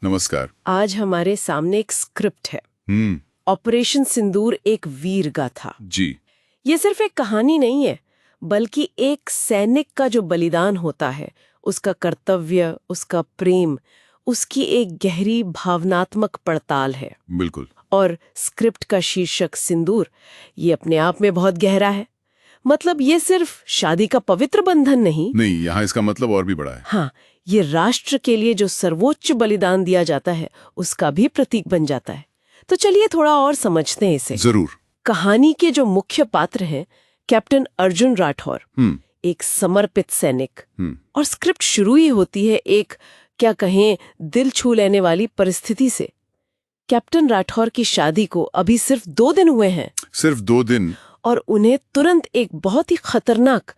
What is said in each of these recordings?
नमस्कार। आज हमारे सामने एक स्क्रिप्ट है। ऑपरेशन सिंदूर एक वीर गाथा। जी। ये सिर्फ एक कहानी नहीं है, बल्कि एक सैनिक का जो बलिदान होता है, उसका कर्तव्य, उसका प्रेम, उसकी एक गहरी भावनात्मक पड़ताल है। बिल्कुल। और स्क्रिप्ट का शीर्षक सिंदूर, ये अपने आप में बहुत गहरा है। मतलब ये सिर्फ शादी का पवित्र बंधन नहीं, यहाँ इसका मतलब और भी बड़ा है। हाँ, ये राष्ट्र के लिए जो सर्वोच्च बलिदान दिया जाता है, उसका भी प्रतीक बन जाता है। तो चलिए थोड़ा और समझते हैं इसे। जरूर। कहानी के जो मुख्य पात्र हैं, कैप्टन अर्जुन राठौर, एक समर्पित सैनिक। और स्क्रिप्ट शुरू ही होती है एक, क्या कहें, दिल छू लेने वाली परिस्थिति से। कैप्टन राठौर की शादी को अभी सिर्फ 2 दिन हुए हैं। सिर्फ 2 दिन? और उन्हें तुरंत एक बहुत ही खतरनाक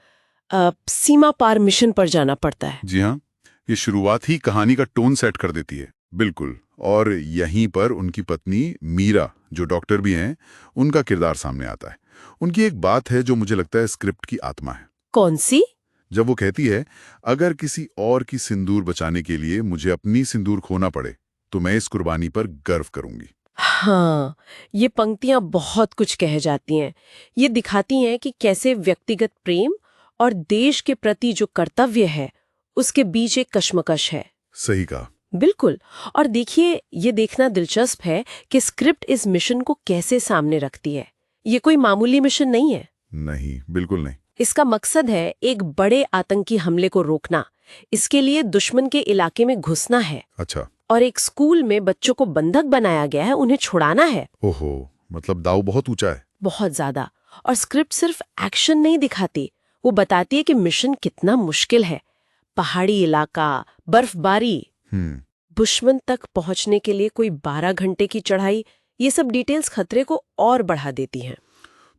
सीमा पार मिशन पर जाना पड़ता है। जी हाँ, ये शुरुआत ही कहानी का टोन सेट कर देती है। बिल्कुल। और यहीं पर उनकी पत्नी मीरा, जो डॉक्टर भी हैं, उनका किरदार सामने आता है। उनकी एक बात है जो मुझे लगता है स्क्रिप्ट की आत्मा है। कौन सी? जब वो कहती है, अगर किसी और की सिंदूर बचाने के लिए मुझे अपनी सिंदूर खोना पड़े तो मैं इस कुर्बानी पर गर्व करूंगी। हाँ, ये पंक्तियां बहुत कुछ कह जाती हैं। ये दिखाती हैं कि कैसे व्यक्तिगत प्रेम और देश के प्रति जो कर्तव्य है, उसके बीच एक कश्मकश है। सही कहा। बिल्कुल। और देखिए, ये देखना दिलचस्प है कि स्क्रिप्ट इस मिशन को कैसे सामने रखती है। ये कोई मामूली मिशन नहीं है। नहीं, बिल्कुल नहीं। इसका मकसद है एक बड़े आतंकी हमले को रोकना। इसके लिए दुश्मन के इलाके में घुसना है। अच्छा। और एक स्कूल में बच्चों को बंधक बनाया गया है, उन्हें छुड़ाना है। ओहो, मतलब दाव बहुत ऊंचा है। बहुत ज्यादा। और स्क्रिप्ट सिर्फ एक्शन नहीं दिखाती, वो बताती है कि मिशन कितना मुश्किल है। पहाड़ी इलाका, बर्फबारी, दुश्मन तक पहुंचने के लिए कोई 12 घंटे की चढ़ाई, ये सब डिटेल्स खतरे को और बढ़ा देती हैं।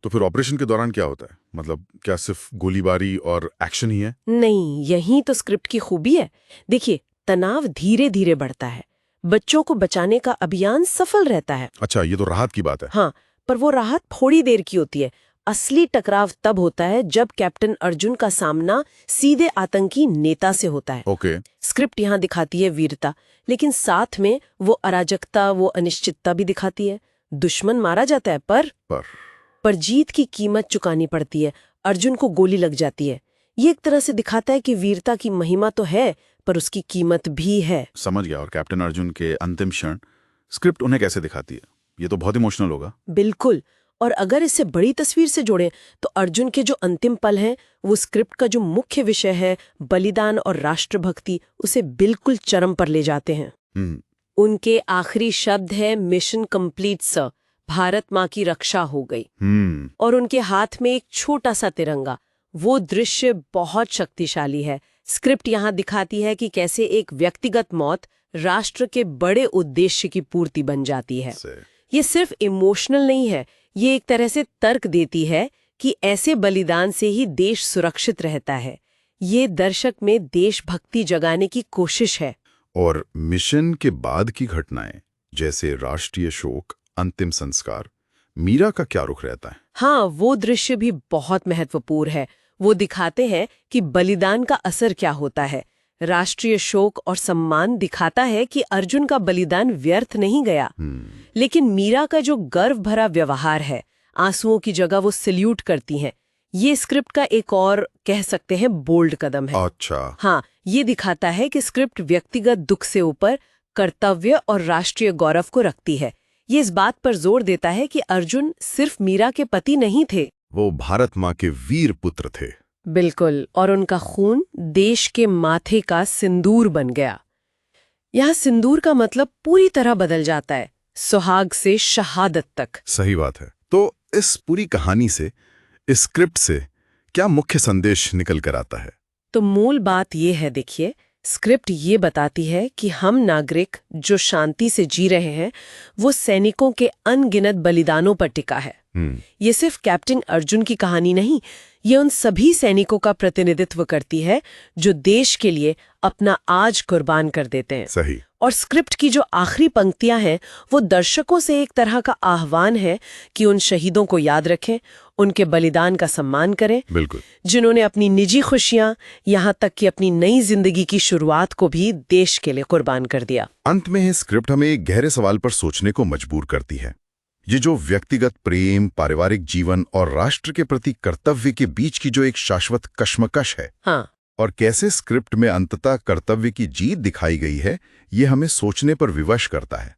तो फिर ऑपरेशन के दौरान क्या होता है? मतलब क्या सिर्फ गोलीबारी और एक्शन ही है? नहीं, यही तो स्क्रिप्ट की खूबी है। देखिए, तनाव धीरे धीरे बढ़ता है। बच्चों को बचाने का अभियान सफल रहता है। अच्छा, ये तो राहत की बात है। हाँ, पर वो राहत थोड़ी देर की होती है। असली टकराव तब होता है जब कैप्टन अर्जुन का सामना सीधे आतंकी नेता से होता है। ओके। स्क्रिप्ट यहाँ दिखाती है वीरता, लेकिन साथ में वो अराजकता, वो अनिश्चितता भी दिखाती है। दुश्मन मारा जाता है, पर जीत की कीमत चुकानी पड़ती है। अर्जुन को गोली लग जाती है। ये एक तरह से दिखाता है कि वीरता की महिमा तो है, पर उसकी कीमत भी है। समझ गया। और कैप्टन अर्जुन के अंतिम क्षण स्क्रिप्ट उन्हें कैसे दिखाती है? ये तो बहुत इमोशनल होगा। बिल्कुल। और अगर इसे बड़ी तस्वीर से जोड़ें तो अर्जुन के जो अंतिम पल हैं, वो स्क्रिप्ट का जो मुख्य विषय है, बलिदान और राष्ट्रभक्ति, उसे बिल्कुल चरम पर ले जाते हैं। उनके आखिरी शब्द है, मिशन कंप्लीट सर, भारत माँ की रक्षा हो गई। और उनके हाथ में एक छोटा सा तिरंगा। वो दृश्य बहुत शक्तिशाली है। स्क्रिप्ट यहाँ दिखाती है कि कैसे एक व्यक्तिगत मौत राष्ट्र के बड़े उद्देश्य की पूर्ति बन जाती है। ये सिर्फ इमोशनल नहीं है, ये एक तरह से तर्क देती है कि ऐसे बलिदान से ही देश सुरक्षित रहता है। ये दर्शक में देशभक्ति जगाने की कोशिश है। और मिशन के बाद की घटनाएं, जैसे राष्ट्रीय शोक, अंतिम संस्कार, मीरा का क्या रुख रहता है? हाँ, वो दृश्य भी बहुत महत्वपूर्ण है। वो दिखाते हैं कि बलिदान का असर क्या होता है। राष्ट्रीय शोक और सम्मान दिखाता है कि अर्जुन का बलिदान व्यर्थ नहीं गया। लेकिन मीरा का जो गर्व भरा व्यवहार है, आंसुओं की जगह वो सल्यूट करती हैं, ये स्क्रिप्ट का एक और, कह सकते हैं, बोल्ड कदम है। अच्छा। हाँ, ये दिखाता है कि स्क्रिप्ट व्यक्तिगत दुख से ऊपर कर्तव्य और राष्ट्रीय गौरव को रखती है। ये इस बात पर जोर देता है कि अर्जुन सिर्फ मीरा के पति नहीं थे, वो भारत माँ के वीर पुत्र थे। बिल्कुल। और उनका खून देश के माथे का सिंदूर बन गया। यहाँ सिंदूर का मतलब पूरी तरह बदल जाता है, सुहाग से शहादत तक। सही बात है। तो इस पूरी कहानी से, इस स्क्रिप्ट से क्या मुख्य संदेश निकल कर आता है? तो मूल बात ये है, देखिए, स्क्रिप्ट ये बताती है कि हम नागरिक जो शांति से जी रहे हैं, वो सैनिकों के अनगिनत बलिदानों पर टिका है। ये सिर्फ कैप्टन अर्जुन की कहानी नहीं, ये उन सभी सैनिकों का प्रतिनिधित्व करती है जो देश के लिए अपना आज कुर्बान कर देते हैं। सही। और स्क्रिप्ट की जो आखिरी पंक्तियां हैं, वो दर्शकों से एक तरह का आह्वान है कि उन शहीदों को याद रखें, उनके बलिदान का सम्मान करें, बिल्कुल। जिन्होंने अपनी निजी खुशियां, यहाँ तक कि अपनी नई जिंदगी की शुरुआत को भी देश के लिए कुर्बान कर दिया। अंत में यह स्क्रिप्ट हमें एक गहरे सवाल पर सोचने को मजबूर करती है। ये जो व्यक्तिगत प्रेम, पारिवारिक जीवन और राष्ट्र के प्रति कर्तव्य के बीच की जो एक शाश्वत कश्मकश है, हाँ, और कैसे स्क्रिप्ट में अंततः कर्तव्य की जीत दिखाई गई है, ये हमें सोचने पर विवश करता है।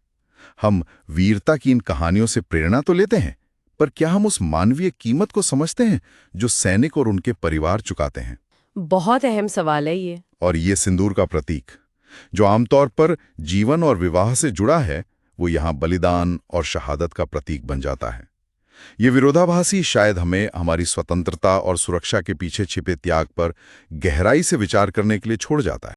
हम वीरता की इन कहानियों से प्रेरणा तो लेते हैं, पर क्या हम उस मानवीय कीमत को समझते हैं जो सैनिक और उनके परिवार चुकाते हैं? बहुत अहम सवाल है ये। और ये सिंदूर का प्रतीक, जो आमतौर पर जीवन और विवाह से जुड़ा है, वो यहाँ बलिदान और शहादत का प्रतीक बन जाता है। ये विरोधाभासी शायद हमें हमारी स्वतंत्रता और सुरक्षा के पीछे छिपे त्याग पर गहराई से विचार करने के लिए छोड़ जाता है।